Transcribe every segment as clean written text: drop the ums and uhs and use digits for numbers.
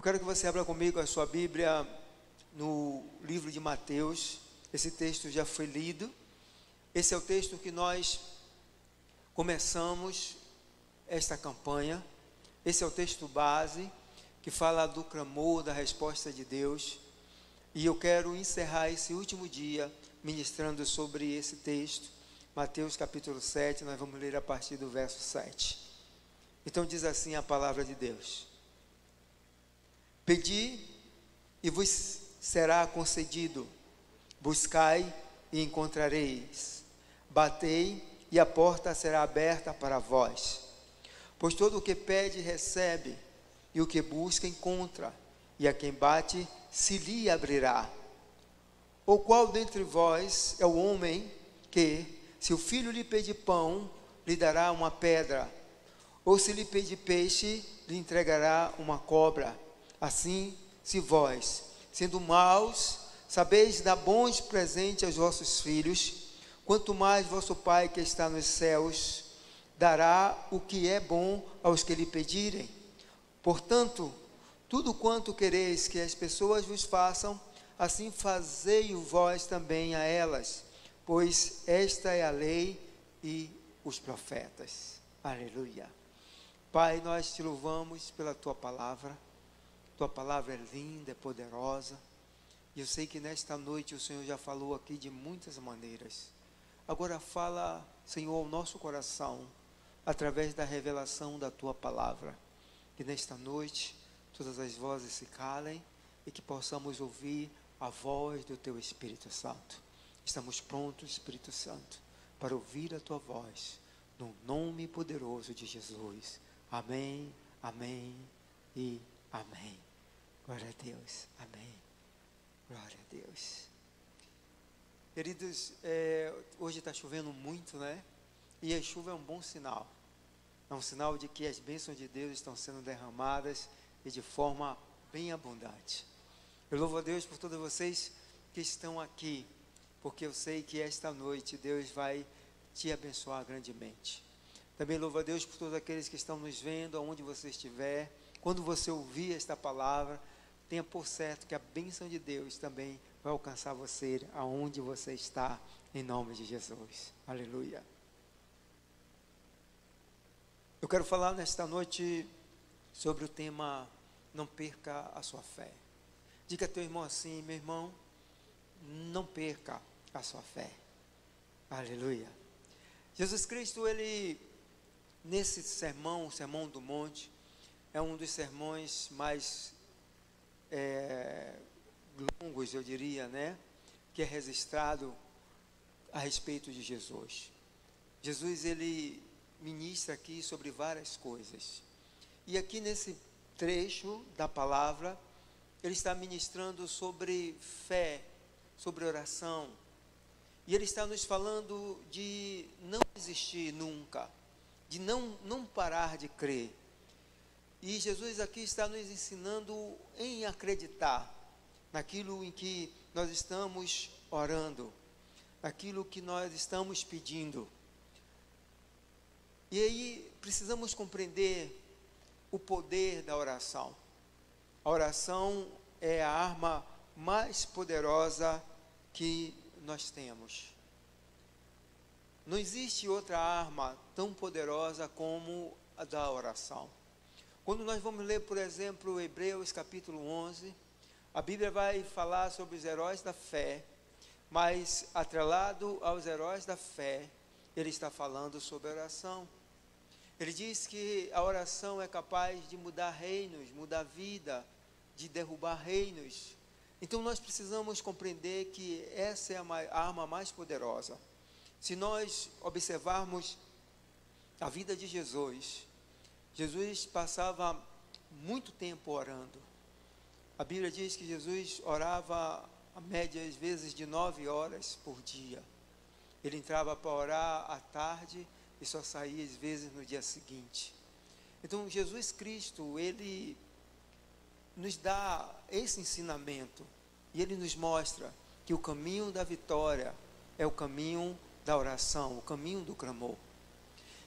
quero que você abra comigo a sua Bíblia no livro de Mateus. Esse texto já foi lido. Esse é o texto que nós começamos esta campanha. Esse é o texto base que fala do clamor, da resposta de Deus. E eu quero encerrar esse último dia ministrando sobre esse texto. Mateus capítulo 7, nós vamos ler a partir do verso 7. Então diz assim a palavra de Deus: Pedi e vos será concedido, buscai e encontrareis, batei e a porta será aberta para vós. Pois todo o que pede recebe, e o que busca encontra, e a quem bate se lhe abrirá. Ou qual dentre vós é o homem que, se o filho lhe pedir pão, lhe dará uma pedra? Ou se lhe pedir peixe, lhe entregará uma cobra? Assim, se vós, sendo maus, sabeis dar bons presentes aos vossos filhos, quanto mais vosso Pai que está nos céus dará o que é bom aos que lhe pedirem. Portanto, tudo quanto quereis que as pessoas vos façam, assim fazei-o vós também a elas, pois esta é a lei e os profetas. Aleluia. Pai, nós te louvamos pela tua palavra. Tua palavra é linda, é poderosa, e eu sei que nesta noite o Senhor já falou aqui de muitas maneiras. Agora fala, Senhor, ao nosso coração, através da revelação da tua palavra. Que nesta noite todas as vozes se calem e que possamos ouvir a voz do teu Espírito Santo. Estamos prontos, Espírito Santo, para ouvir a tua voz, no nome poderoso de Jesus. Amém, amém e amém. Glória a Deus. Amém. Glória a Deus. Queridos, hoje está chovendo muito, né? E a chuva é um bom sinal. É um sinal de que as bênçãos de Deus estão sendo derramadas e de forma bem abundante. Eu louvo a Deus por todos vocês que estão aqui, porque eu sei que esta noite Deus vai te abençoar grandemente. Também louvo a Deus por todos aqueles que estão nos vendo, aonde você estiver. Quando você ouvir esta palavra, tenha por certo que a bênção de Deus também vai alcançar você aonde você está, em nome de Jesus. Aleluia. Eu quero falar nesta noite sobre o tema Não perca a sua fé. Diga a teu irmão assim: meu irmão, não perca a sua fé. Aleluia. Jesus Cristo, ele, nesse sermão, o Sermão do Monte, é um dos sermões mais longos, eu diria, né? Que é registrado a respeito de Jesus. Jesus, ele ministra aqui sobre várias coisas. E aqui nesse trecho da palavra, ele está ministrando sobre fé, sobre oração. E ele está nos falando de não desistir nunca, de não parar de crer. E Jesus aqui está nos ensinando em acreditar naquilo em que nós estamos orando, naquilo que nós estamos pedindo. E aí precisamos compreender o poder da oração. A oração é a arma mais poderosa que nós temos. Não existe outra arma tão poderosa como a da oração. Quando nós vamos ler, por exemplo, Hebreus capítulo 11, a Bíblia vai falar sobre os heróis da fé, mas atrelado aos heróis da fé, ele está falando sobre oração. Ele diz que a oração é capaz de mudar reinos, mudar vida, de derrubar reinos. Então nós precisamos compreender que essa é a arma mais poderosa. Se nós observarmos a vida de Jesus, Jesus passava muito tempo orando. A Bíblia diz que Jesus orava a média, às vezes, de 9 horas por dia. Ele entrava para orar à tarde e só saía, às vezes, no dia seguinte. Então, Jesus Cristo, ele nos dá esse ensinamento. E ele nos mostra que o caminho da vitória é o caminho da oração, o caminho do clamor.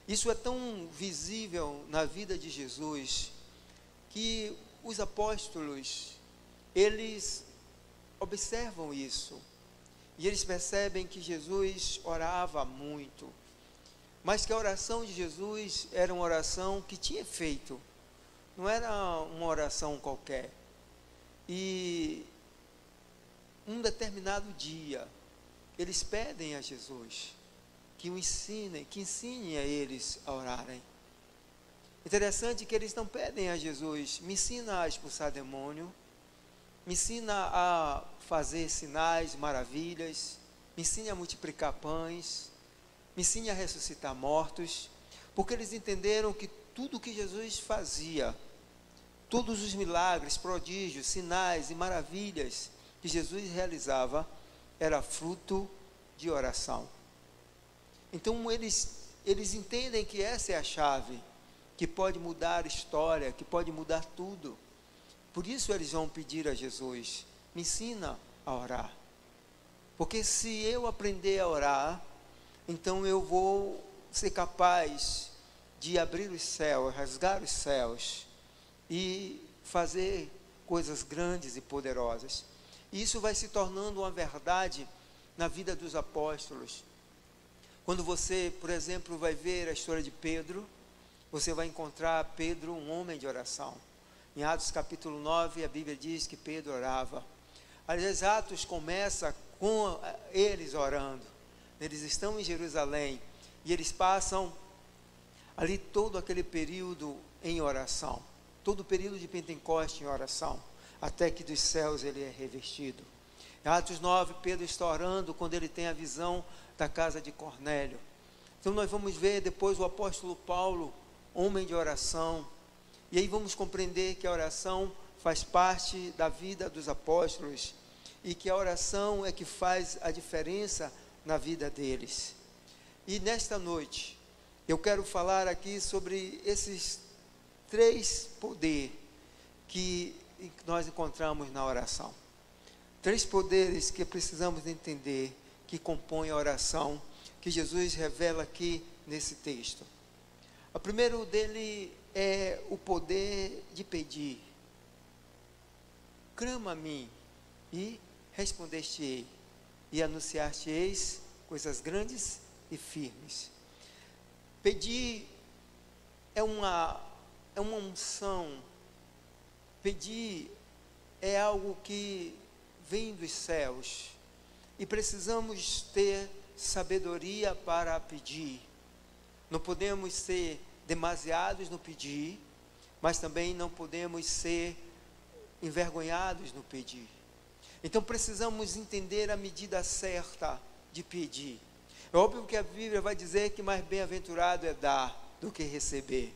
Isso é tão visível na vida de Jesus, que os apóstolos, eles observam isso, e eles percebem que Jesus orava muito, mas que a oração de Jesus era uma oração que tinha efeito, não era uma oração qualquer. E um determinado dia, eles pedem a Jesus que ensine a eles a orarem. Interessante que eles não pedem a Jesus: me ensina a expulsar demônio, me ensina a fazer sinais, maravilhas, me ensine a multiplicar pães, me ensine a ressuscitar mortos, porque eles entenderam que tudo que Jesus fazia, todos os milagres, prodígios, sinais e maravilhas que Jesus realizava, era fruto de oração. Então eles entendem que essa é a chave, que pode mudar a história, que pode mudar tudo. Por isso eles vão pedir a Jesus: me ensina a orar. Porque se eu aprender a orar, então eu vou ser capaz de abrir os céus, rasgar os céus e fazer coisas grandes e poderosas. E isso vai se tornando uma verdade na vida dos apóstolos. Quando você, por exemplo, vai ver a história de Pedro, você vai encontrar Pedro um homem de oração. Em Atos capítulo 9, a Bíblia diz que Pedro orava. Aliás, Atos começa com eles orando. Eles estão em Jerusalém e eles passam ali todo aquele período em oração, todo o período de Pentecoste em oração, até que dos céus ele é revestido. Em Atos 9, Pedro está orando quando ele tem a visão da casa de Cornélio. Então nós vamos ver depois o apóstolo Paulo, homem de oração, e aí vamos compreender que a oração faz parte da vida dos apóstolos, e que a oração é que faz a diferença na vida deles. E nesta noite, eu quero falar aqui sobre esses 3 poderes que nós encontramos na oração. 3 poderes que precisamos entender, que compõem a oração, que Jesus revela aqui nesse texto. O primeiro dele é o poder de pedir. Clama a mim e responder-te-ei, e anunciar-te-eis coisas grandes e firmes. Pedir é uma unção. Pedir é algo que vem dos céus, e precisamos ter sabedoria para pedir. Não podemos ser demasiados no pedir, mas também não podemos ser envergonhados no pedir. Então precisamos entender a medida certa de pedir. É óbvio que a Bíblia vai dizer que mais bem-aventurado é dar do que receber,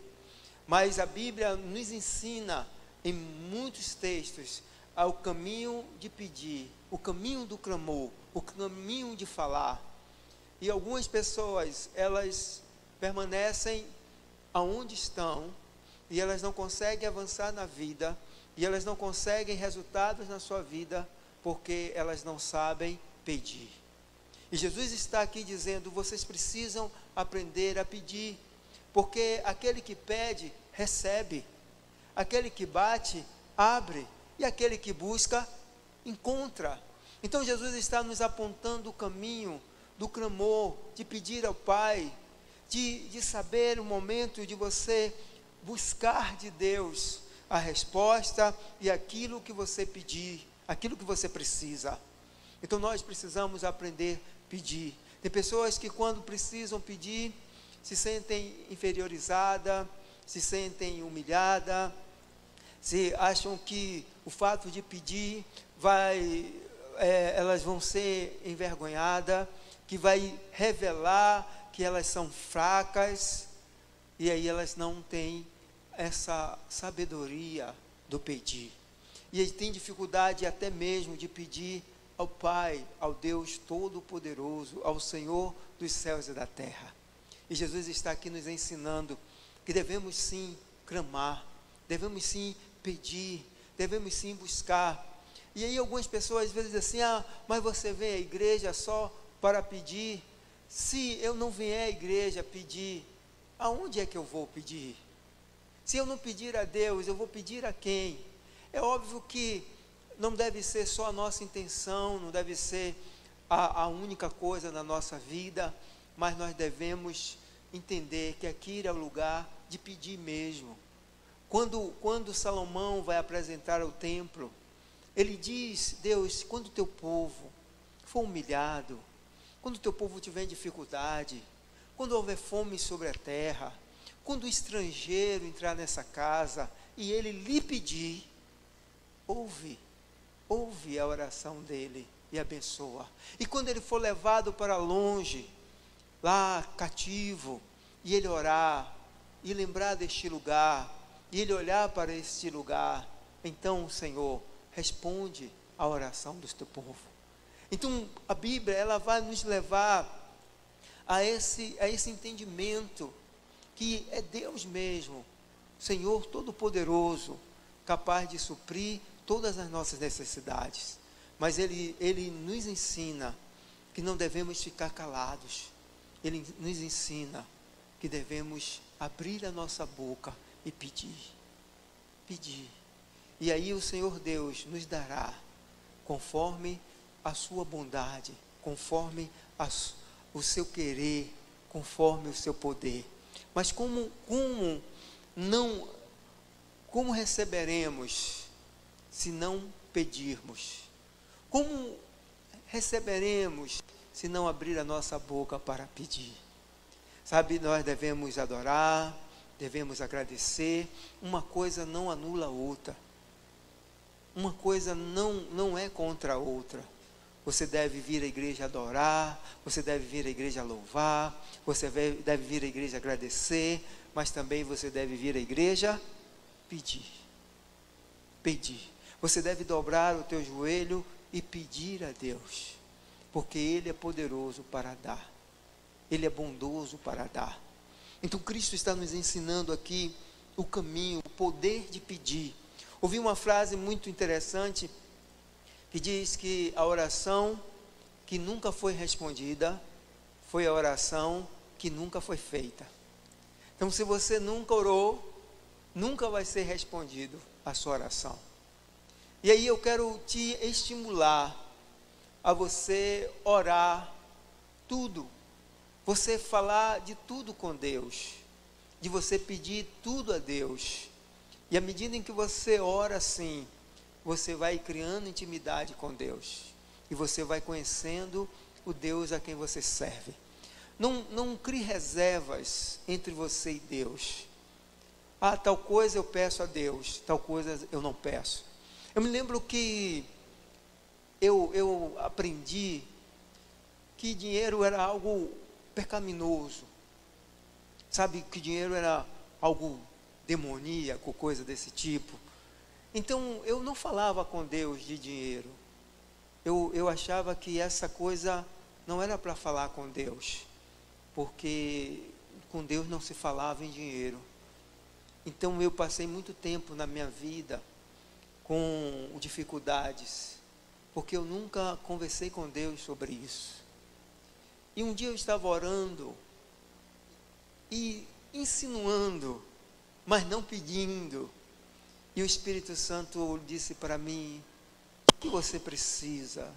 mas a Bíblia nos ensina em muitos textos ao caminho de pedir, o caminho do clamor, o caminho de falar. E algumas pessoas, elas permanecem aonde estão, e elas não conseguem avançar na vida, e elas não conseguem resultados na sua vida, porque elas não sabem pedir. E Jesus está aqui dizendo: vocês precisam aprender a pedir, porque aquele que pede, recebe, aquele que bate, abre, e aquele que busca, encontra. Então Jesus está nos apontando o caminho do clamor, de pedir ao Pai, de saber o momento de você buscar de Deus a resposta e aquilo que você pedir, aquilo que você precisa. Então nós precisamos aprender a pedir. Tem pessoas que quando precisam pedir, se sentem inferiorizadas, se sentem humilhadas, se acham que o fato de pedir elas vão ser envergonhadas, que vai revelar que elas são fracas, e aí elas não têm essa sabedoria do pedir, e têm dificuldade até mesmo de pedir ao Pai, ao Deus Todo-Poderoso, ao Senhor dos céus e da terra. E Jesus está aqui nos ensinando que devemos sim clamar, devemos sim pedir, devemos sim buscar. E aí algumas pessoas às vezes dizem assim: mas você vem à igreja só para pedir? Se eu não vier à igreja pedir, aonde é que eu vou pedir? Se eu não pedir a Deus, eu vou pedir a quem? É óbvio que não deve ser só a nossa intenção, não deve ser a única coisa na nossa vida, mas nós devemos entender que aqui é o lugar de pedir mesmo. Quando Salomão vai apresentar o templo, ele diz: Deus, quando o teu povo for humilhado, quando o teu povo tiver dificuldade, quando houver fome sobre a terra, quando o estrangeiro entrar nessa casa e ele lhe pedir, ouve a oração dele e abençoa. E quando ele for levado para longe, lá cativo, e ele orar, e lembrar deste lugar, e ele olhar para este lugar, então, Senhor, responde a oração do teu povo. Então, a Bíblia, ela vai nos levar a esse entendimento, que é Deus mesmo, Senhor Todo-Poderoso, capaz de suprir todas as nossas necessidades. Mas Ele nos ensina que não devemos ficar calados. Ele nos ensina que devemos abrir a nossa boca e pedir. E aí o Senhor Deus nos dará, conforme a sua bondade, conforme o seu querer, conforme o seu poder. Mas como receberemos se não pedirmos? Como receberemos se não abrir a nossa boca para pedir? Sabe, nós devemos adorar, devemos agradecer. Uma coisa não anula a outra. Uma coisa não é contra a outra. Você deve vir à igreja adorar, você deve vir à igreja louvar, você deve vir à igreja agradecer, mas também você deve vir à igreja pedir. Você deve dobrar o teu joelho e pedir a Deus, porque Ele é poderoso para dar, Ele é bondoso para dar. Então Cristo está nos ensinando aqui o caminho, o poder de pedir. Ouvi uma frase muito interessante, que diz que a oração que nunca foi respondida, foi a oração que nunca foi feita. Então, se você nunca orou, nunca vai ser respondido a sua oração. E aí eu quero te estimular a você orar tudo, você falar de tudo com Deus, de você pedir tudo a Deus. E à medida em que você ora assim, você vai criando intimidade com Deus, e você vai conhecendo o Deus a quem você serve. Não crie reservas entre você e Deus. Tal coisa eu peço a Deus, tal coisa eu não peço. Eu me lembro que eu aprendi que dinheiro era algo pecaminoso. Sabe, que dinheiro era algo demoníaco, coisa desse tipo. Então, eu não falava com Deus de dinheiro. Eu achava que essa coisa não era para falar com Deus, porque com Deus não se falava em dinheiro. Então, eu passei muito tempo na minha vida com dificuldades, porque eu nunca conversei com Deus sobre isso. E um dia eu estava orando e insinuando, mas não pedindo. E o Espírito Santo disse para mim: o que você precisa?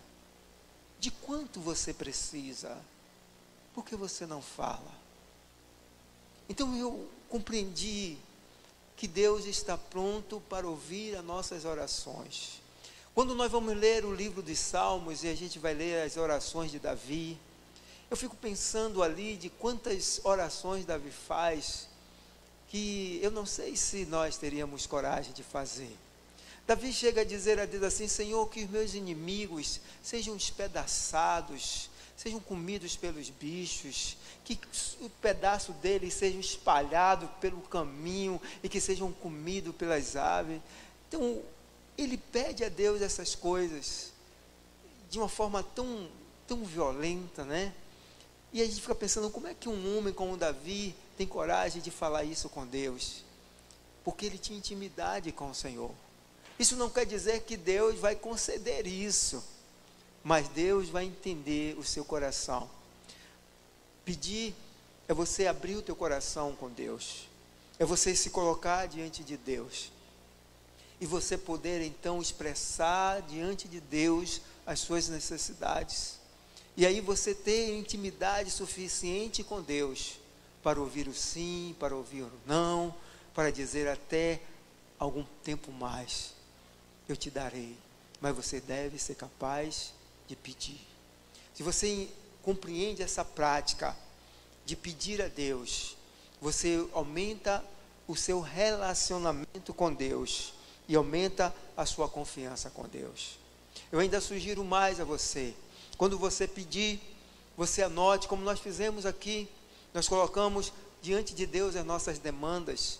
De quanto você precisa? Por que você não fala? Então eu compreendi que Deus está pronto para ouvir as nossas orações. Quando nós vamos ler o livro dos Salmos e a gente vai ler as orações de Davi, eu fico pensando ali de quantas orações Davi faz, que eu não sei se nós teríamos coragem de fazer. Davi chega a dizer a Deus assim: Senhor, que os meus inimigos sejam despedaçados, sejam comidos pelos bichos, que o pedaço deles sejam espalhados pelo caminho e que sejam comidos pelas aves. Então, ele pede a Deus essas coisas de uma forma tão violenta, né? E a gente fica pensando, como é que um homem como Davi tem coragem de falar isso com Deus? Porque ele tinha intimidade com o Senhor. Isso não quer dizer que Deus vai conceder isso, mas Deus vai entender o seu coração. Pedir é você abrir o teu coração com Deus, é você se colocar diante de Deus. e você poder então expressar diante de Deus as suas necessidades. E aí você ter intimidade suficiente com Deus para ouvir o sim, para ouvir o não, para dizer até algum tempo mais, eu te darei. Mas você deve ser capaz de pedir. Se você compreende essa prática de pedir a Deus, você aumenta o seu relacionamento com Deus e aumenta a sua confiança com Deus. Eu ainda sugiro mais a você, quando você pedir, você anote, como nós fizemos aqui, nós colocamos diante de Deus as nossas demandas.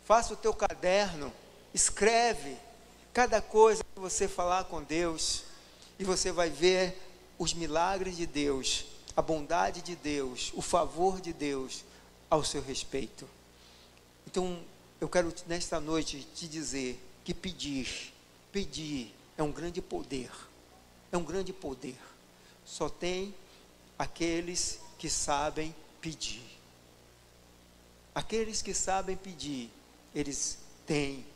Faça o teu caderno, escreve cada coisa que você falar com Deus, e você vai ver os milagres de Deus, a bondade de Deus, o favor de Deus ao seu respeito. Então, eu quero nesta noite te dizer que pedir é um grande poder, só tem aqueles que sabem pedir. Aqueles que sabem pedir, eles têm.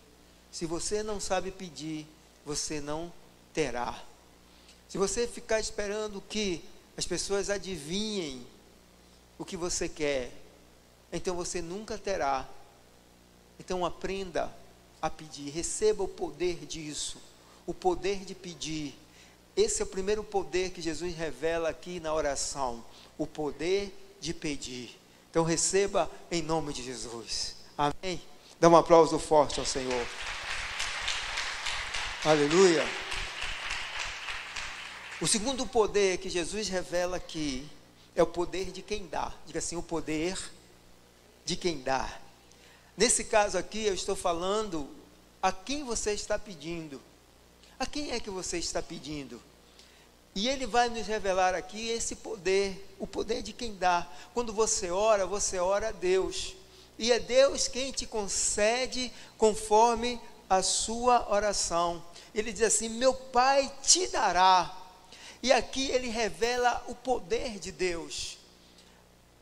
Se você não sabe pedir, você não terá. Se você ficar esperando que as pessoas adivinhem o que você quer, então você nunca terá. Então aprenda a pedir, receba o poder disso, o poder de pedir. Esse é o primeiro poder que Jesus revela aqui na oração, o poder de pedir. Então receba em nome de Jesus. Amém? Dá um aplauso forte ao Senhor. Aleluia. O segundo poder que Jesus revela aqui é o poder de quem dá. Diga assim, o poder de quem dá. Nesse caso aqui eu estou falando a quem você está pedindo. A quem é que você está pedindo? E ele vai nos revelar aqui esse poder, o poder de quem dá. Quando você ora a Deus. E é Deus quem te concede conforme a sua oração. Ele diz assim, meu Pai te dará. E aqui ele revela o poder de Deus.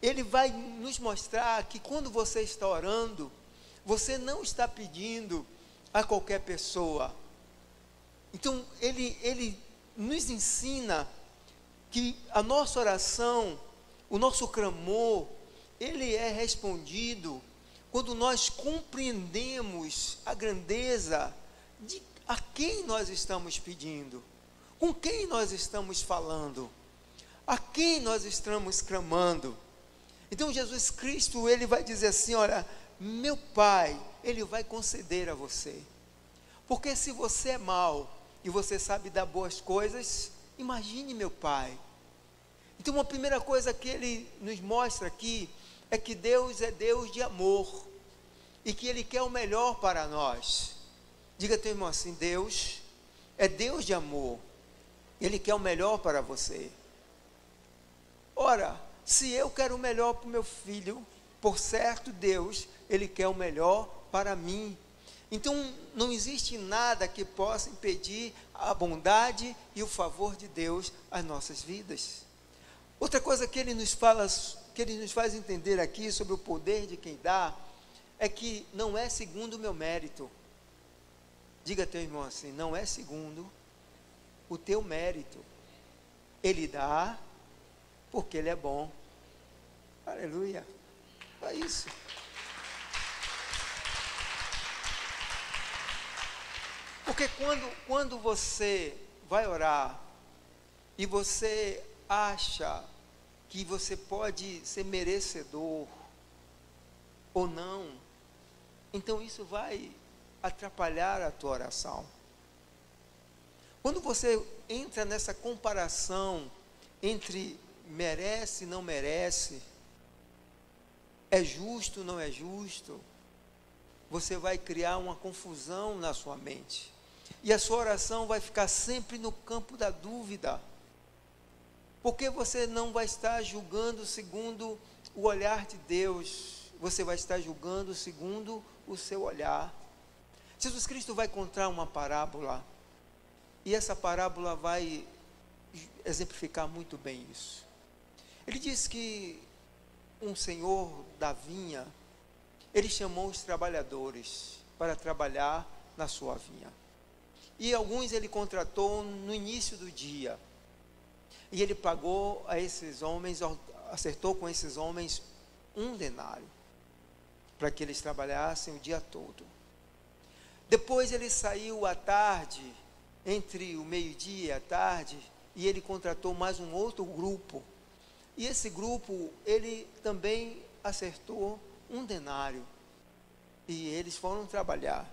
Ele vai nos mostrar que quando você está orando, você não está pedindo a qualquer pessoa. Então ele nos ensina que a nossa oração, o nosso clamor, ele é respondido quando nós compreendemos a grandeza de a quem nós estamos pedindo, com quem nós estamos falando, a quem nós estamos clamando. Então Jesus Cristo, ele vai dizer assim, olha, meu Pai, ele vai conceder a você, porque se você é mau, e você sabe dar boas coisas, imagine meu Pai. Então uma primeira coisa que ele nos mostra aqui, é que Deus é Deus de amor, e que Ele quer o melhor para nós. Diga teu irmão assim, Deus é Deus de amor, Ele quer o melhor para você. Ora, se eu quero o melhor para o meu filho, por certo Deus, Ele quer o melhor para mim. Então não existe nada que possa impedir a bondade e o favor de Deus às nossas vidas. Outra coisa que ele nos fala, que ele nos faz entender aqui sobre o poder de quem dá, é que não é segundo o meu mérito. Diga a teu irmão assim, não é segundo o teu mérito. Ele dá porque Ele é bom. Aleluia. É isso. Porque quando você vai orar e você acha que você pode ser merecedor ou não, então isso vai atrapalhar a tua oração. Quando você entra nessa comparação entre merece e não merece, é justo, não é justo, você vai criar uma confusão na sua mente. E a sua oração vai ficar sempre no campo da dúvida. Porque você não vai estar julgando segundo o olhar de Deus. Você vai estar julgando segundo o seu olhar. Jesus Cristo vai contar uma parábola. E essa parábola vai exemplificar muito bem isso. Ele diz que um senhor da vinha, ele chamou os trabalhadores para trabalhar na sua vinha. E alguns ele contratou no início do dia. E ele pagou a esses homens, acertou com esses homens 1 denário, para que eles trabalhassem o dia todo. Depois ele saiu à tarde, entre o meio-dia e a tarde, e ele contratou mais um outro grupo. E esse grupo, ele também acertou 1 denário. E eles foram trabalhar.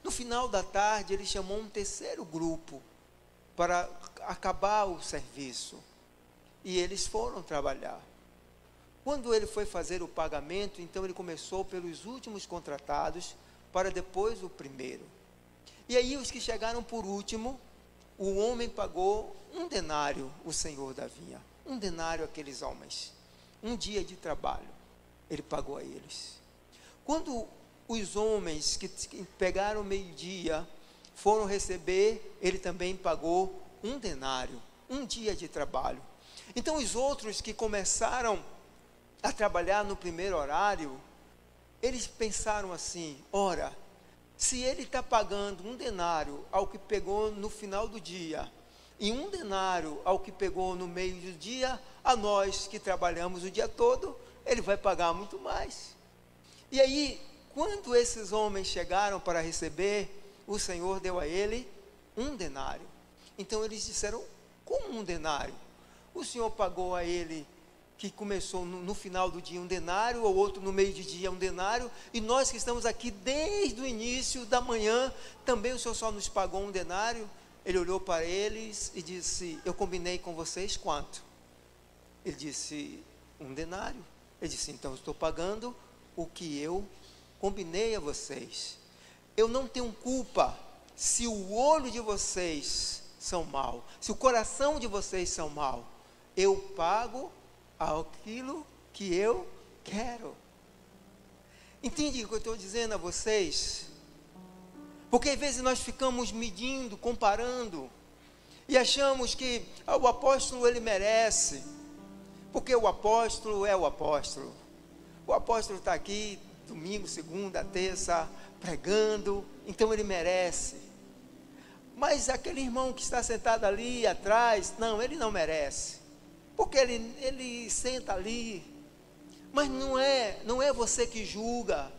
No final da tarde, ele chamou um terceiro grupo para acabar o serviço. E eles foram trabalhar. Quando ele foi fazer o pagamento, então ele começou pelos últimos contratados, para depois o primeiro. E aí os que chegaram por último, o homem pagou 1 denário, o senhor da vinha. 1 denário aqueles homens. 1 dia de trabalho, ele pagou a eles. Quando os homens que pegaram o meio-dia foram receber, ele também pagou 1 denário, 1 dia de trabalho. Então os outros que começaram a trabalhar no primeiro horário, eles pensaram assim: ora, se ele está pagando 1 denário ao que pegou no final do dia, e 1 denário ao que pegou no meio do dia, a nós que trabalhamos o dia todo, ele vai pagar muito mais. E aí, quando esses homens chegaram para receber, o Senhor deu a ele 1 denário. Então eles disseram: como 1 denário? O Senhor pagou a ele, que começou no final do dia, 1 denário, ou outro no meio de dia 1 denário, e nós que estamos aqui desde o início da manhã, também o Senhor só nos pagou 1 denário. Ele olhou para eles e disse: eu combinei com vocês quanto? Ele disse: 1 denário. Ele disse: então eu estou pagando o que eu combinei a vocês. Eu não tenho culpa se o olho de vocês são mau, se o coração de vocês são mau. Eu pago aquilo que eu quero. Entende o que eu estou dizendo a vocês? Porque às vezes nós ficamos medindo, comparando, e achamos que o apóstolo ele merece, porque o apóstolo é o apóstolo. O apóstolo está aqui domingo, segunda, terça, pregando, então ele merece. Mas aquele irmão que está sentado ali atrás, não, ele não merece, porque ele senta ali. Mas não é você que julga,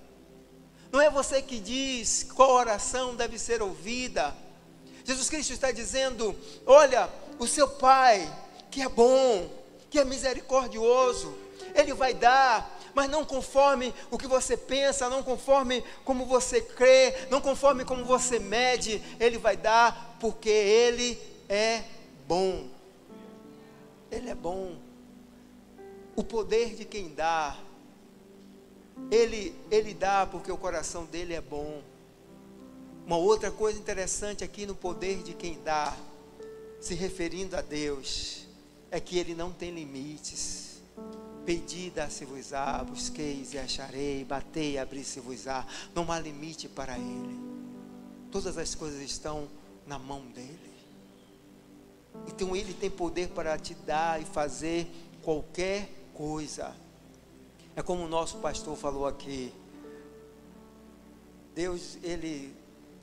não é você que diz qual oração deve ser ouvida. Jesus Cristo está dizendo: olha, o seu Pai, que é bom, que é misericordioso, Ele vai dar, mas não conforme o que você pensa, não conforme como você crê, não conforme como você mede. Ele vai dar porque Ele é bom. Ele é bom. O poder de quem dá, Ele dá porque o coração dele é bom. Uma outra coisa interessante aqui no poder de quem dá, se referindo a Deus, é que Ele não tem limites. Pedi, dar-se-vos-á, busqueis e acharei, batei e abrir-se-vos-á. Não há limite para Ele. Todas as coisas estão na mão dEle. Então Ele tem poder para te dar e fazer qualquer coisa. É como o nosso pastor falou aqui. Deus, Ele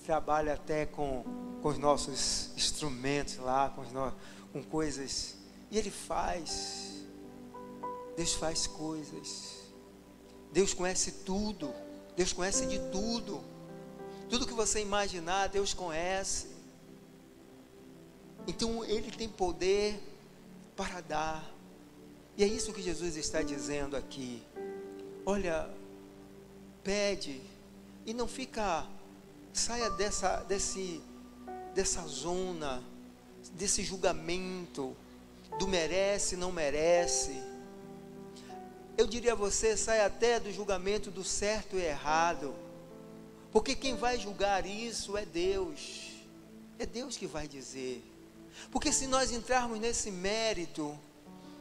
trabalha até com os nossos instrumentos lá, com coisas. E Ele faz. Deus faz coisas. Deus conhece tudo. Deus conhece de tudo. Tudo que você imaginar, Deus conhece. Então Ele tem poder para dar. E é isso que Jesus está dizendo aqui. Olha, pede e não fica, saia dessa zona, desse julgamento do merece, não merece. Eu diria a você, saia até do julgamento do certo e errado, porque quem vai julgar isso é Deus. É Deus que vai dizer. Porque se nós entrarmos nesse mérito,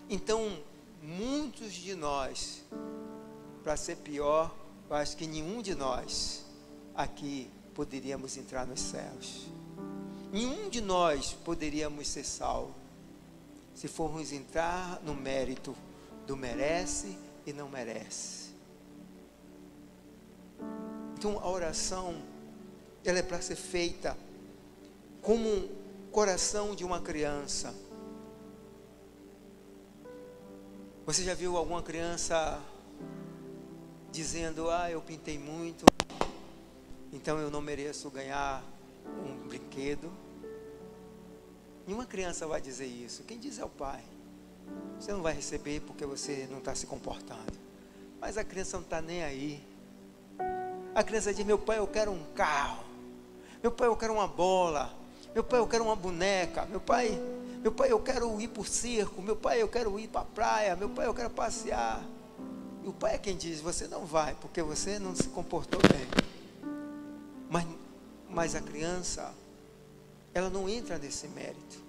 então muitos de nós, para ser pior, eu acho que nenhum de nós aqui poderíamos entrar nos céus. Nenhum de nós poderíamos ser salvos se formos entrar no mérito do merece e não merece. Então a oração, ela é para ser feita como um coração de uma criança. Você já viu alguma criança dizendo: eu pintei muito, então eu não mereço ganhar um brinquedo? Nenhuma criança vai dizer isso. Quem diz é o pai. Você não vai receber porque você não está se comportando. Mas a criança não está nem aí. A criança diz: meu pai, eu quero um carro. Meu pai, eu quero uma bola. Meu pai, eu quero uma boneca. Meu pai, eu quero ir para o circo. Meu pai, eu quero ir para a praia. Meu pai, eu quero passear. E o pai é quem diz: você não vai, porque você não se comportou bem. Mas a criança, ela não entra nesse mérito.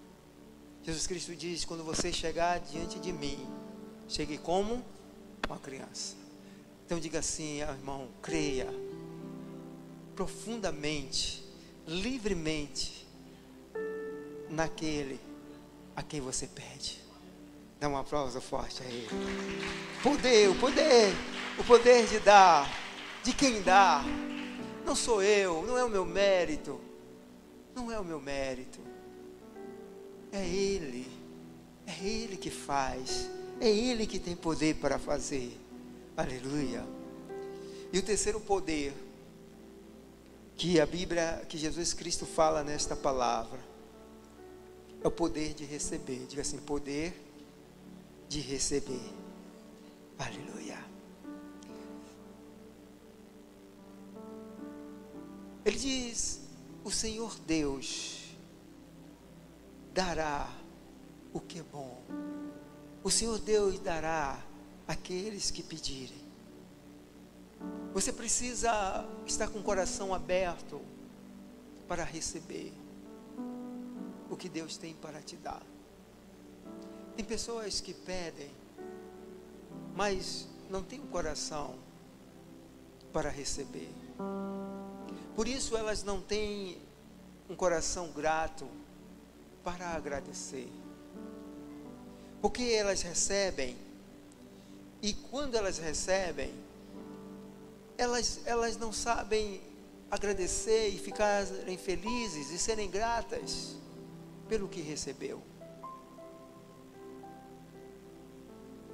Jesus Cristo diz: quando você chegar diante de mim, chegue como uma criança. Então diga assim: irmão, creia profundamente, livremente naquele a quem você pede. Dá um aplauso forte a ele. O poder de dar, de quem dá. Não sou eu, não é o meu mérito. Não é o meu mérito. É Ele que faz. É Ele que tem poder para fazer. Aleluia. E o terceiro poder que a Bíblia, que Jesus Cristo fala nesta palavra, é o poder de receber. Diga assim: poder de receber. Aleluia. Ele diz: o Senhor Deus dará o que é bom. O Senhor Deus dará àqueles que pedirem. Você precisa estar com o coração aberto para receber o que Deus tem para te dar. Tem pessoas que pedem, mas não têm o coração para receber. Por isso elas não têm um coração grato para agradecer. Porque elas recebem, e quando elas recebem, elas não sabem agradecer e ficarem felizes e serem gratas pelo que recebeu.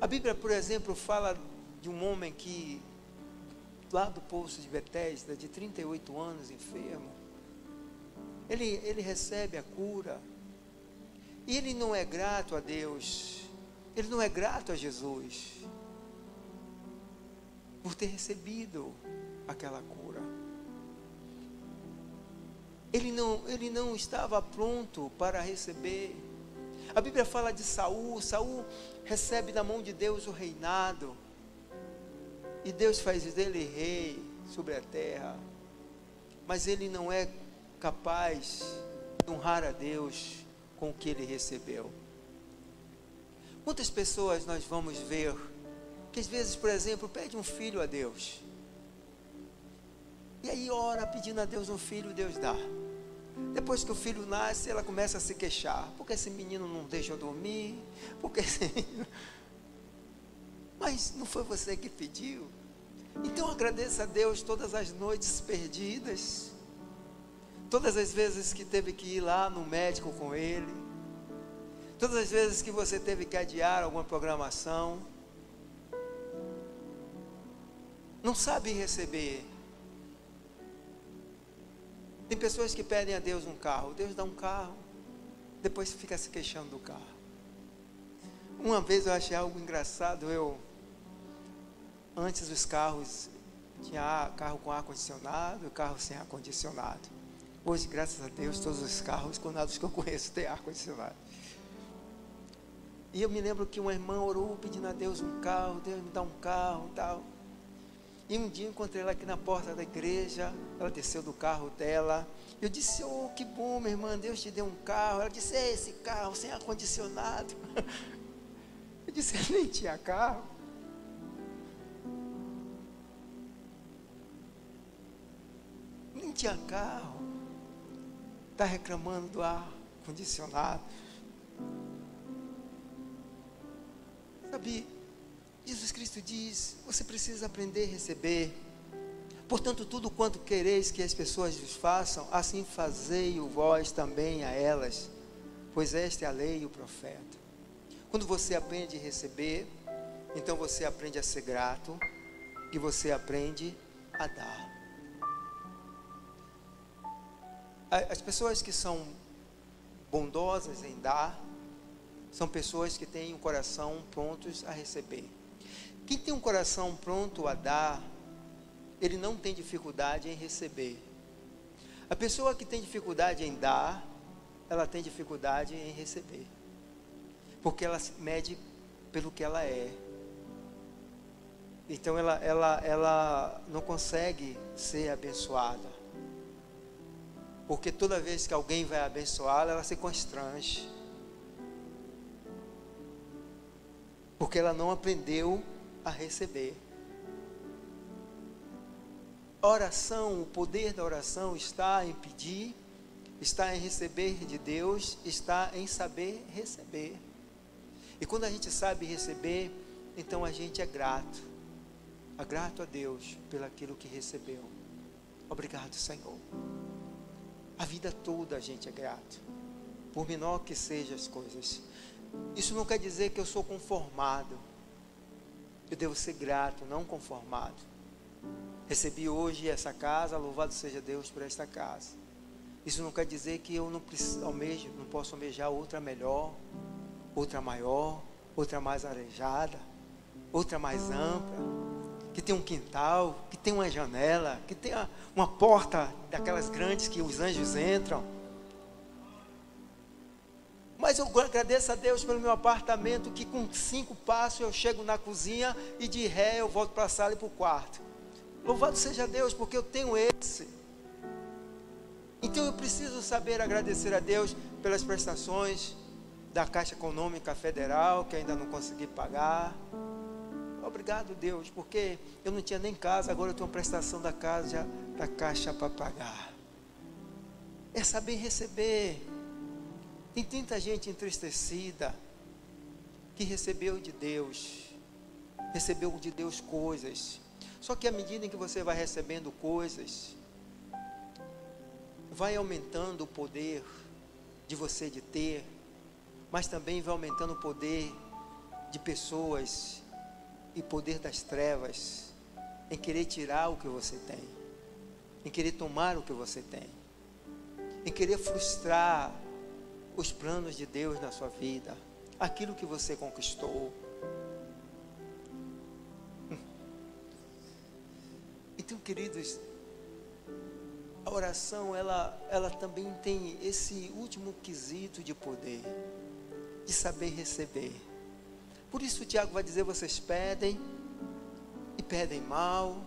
A Bíblia, por exemplo, fala de um homem que, lá do poço de Betesda, de 38 anos, enfermo, ele recebe a cura, e ele não é grato a Deus, ele não é grato a Jesus, por ter recebido aquela cura. Ele não estava pronto para receber. A Bíblia fala de Saul. Saul recebe da mão de Deus o reinado, e Deus faz dele rei sobre a terra, mas ele não é capaz de honrar a Deus com o que ele recebeu. Quantas pessoas nós vamos ver que às vezes, por exemplo, pede um filho a Deus, e aí ora pedindo a Deus um filho, Deus dá. Depois que o filho nasce, ela começa a se queixar: porque esse menino não deixa eu dormir, porque esse menino... Mas não foi você que pediu. Então agradeça a Deus todas as noites perdidas, todas as vezes que teve que ir lá no médico com ele, todas as vezes que você teve que adiar alguma programação. Não sabe receber. Tem pessoas que pedem a Deus um carro, Deus dá um carro, depois fica se queixando do carro. Uma vez eu achei algo engraçado. Antes os carros tinha carro com ar-condicionado e carro sem ar-condicionado. Hoje, graças a Deus, todos os carros, contados que eu conheço, têm ar-condicionado. E eu me lembro que uma irmã orou pedindo a Deus um carro: Deus me dá um carro e tal. E um dia eu encontrei ela aqui na porta da igreja. Ela desceu do carro dela. Eu disse: oh, que bom, minha irmã, Deus te deu um carro. Ela disse: é esse carro sem ar-condicionado. Eu disse: eu nem tinha carro. Nem tinha carro. Está reclamando do ar-condicionado. Sabe, Jesus Cristo diz: você precisa aprender a receber, Portanto, tudo quanto quereis que as pessoas vos façam, assim fazei-o vós também a elas, pois esta é a lei e o profeta. Quando você aprende a receber, então você aprende a ser grato e você aprende a dar. As pessoas que são bondosas em dar, são pessoas que têm um coração prontos a receber. Quem tem um coração pronto a dar, ele não tem dificuldade em receber. A pessoa que tem dificuldade em dar, ela tem dificuldade em receber, porque ela se mede pelo que ela é. Então ela não consegue ser abençoada, porque toda vez que alguém vai abençoá-la, ela se constrange, porque ela não aprendeu a receber. A oração, o poder da oração está em pedir, está em receber de Deus, está em saber receber. E quando a gente sabe receber, então a gente é grato a Deus pelaquilo que recebeu. Obrigado, Senhor. A vida toda a gente é grato, por menor que sejam as coisas. Isso não quer dizer que eu sou conformado. Eu devo ser grato, não conformado. Recebi hoje essa casa, louvado seja Deus por esta casa. Isso não quer dizer que eu não posso almejar outra melhor, outra maior, outra mais arejada, outra mais ampla, que tem um quintal, que tem uma janela, que tem uma porta daquelas grandes que os anjos entram. Mas eu agradeço a Deus pelo meu apartamento, que com 5 passos eu chego na cozinha e de ré eu volto para a sala e para o quarto. Louvado seja Deus, porque eu tenho esse. Então eu preciso saber agradecer a Deus pelas prestações da Caixa Econômica Federal, que ainda não consegui pagar. Obrigado, Deus, porque eu não tinha nem casa, agora eu tenho uma prestação da casa, da Caixa para pagar. É saber receber. Tem tanta gente entristecida que recebeu de Deus coisas. Só que à medida em que você vai recebendo coisas, vai aumentando o poder de você de ter, mas também vai aumentando o poder de pessoas e poder das trevas em querer tirar o que você tem, em querer tomar o que você tem, em querer frustrar os planos de Deus na sua vida, aquilo que você conquistou. Então, queridos, a oração, ela também tem esse último quesito de poder, de saber receber. Por isso o Tiago vai dizer, vocês pedem, e pedem mal,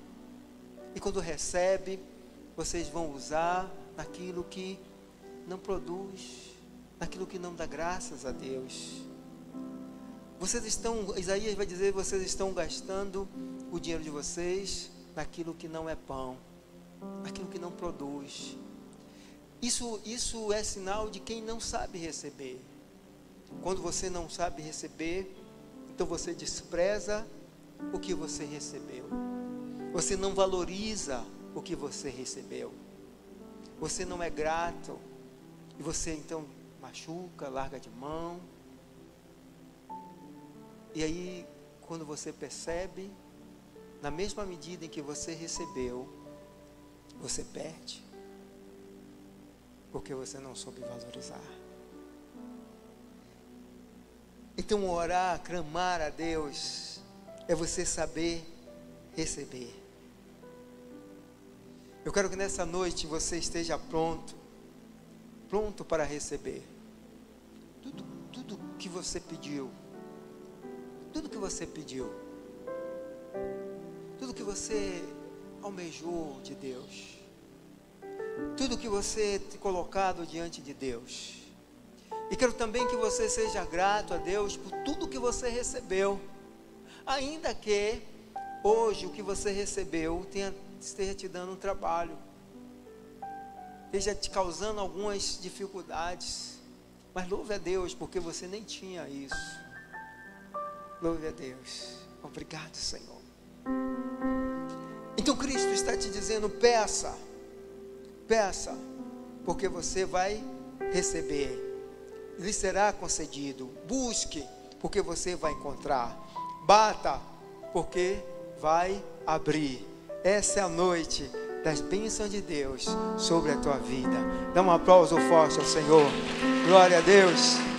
e quando recebe, vocês vão usar naquilo que não produz, naquilo que não dá graças a Deus. Isaías vai dizer, vocês estão gastando o dinheiro de vocês naquilo que não é pão, naquilo que não produz. Isso é sinal de quem não sabe receber. Quando você não sabe receber, então você despreza o que você recebeu. Você não valoriza o que você recebeu. Você não é grato. E você então machuca, larga de mão. E aí, quando você percebe, na mesma medida em que você recebeu, você perde, porque você não soube valorizar. Então orar, clamar a Deus, é você saber receber. Eu quero que nessa noite você esteja pronto para receber tudo que você pediu, tudo que você pediu, tudo que você almejou de Deus, tudo que você tem colocado diante de Deus. E quero também que você seja grato a Deus por tudo que você recebeu, ainda que hoje o que você recebeu esteja te dando um trabalho, esteja te causando algumas dificuldades, mas louve a Deus, porque você nem tinha isso. Louve a Deus. Obrigado, Senhor. Então Cristo está te dizendo: peça, peça, porque você vai receber, lhe será concedido. Busque, porque você vai encontrar. Bata, porque vai abrir. Essa é a noite das bênçãos de Deus sobre a tua vida. Dá um aplauso forte ao Senhor. Glória a Deus.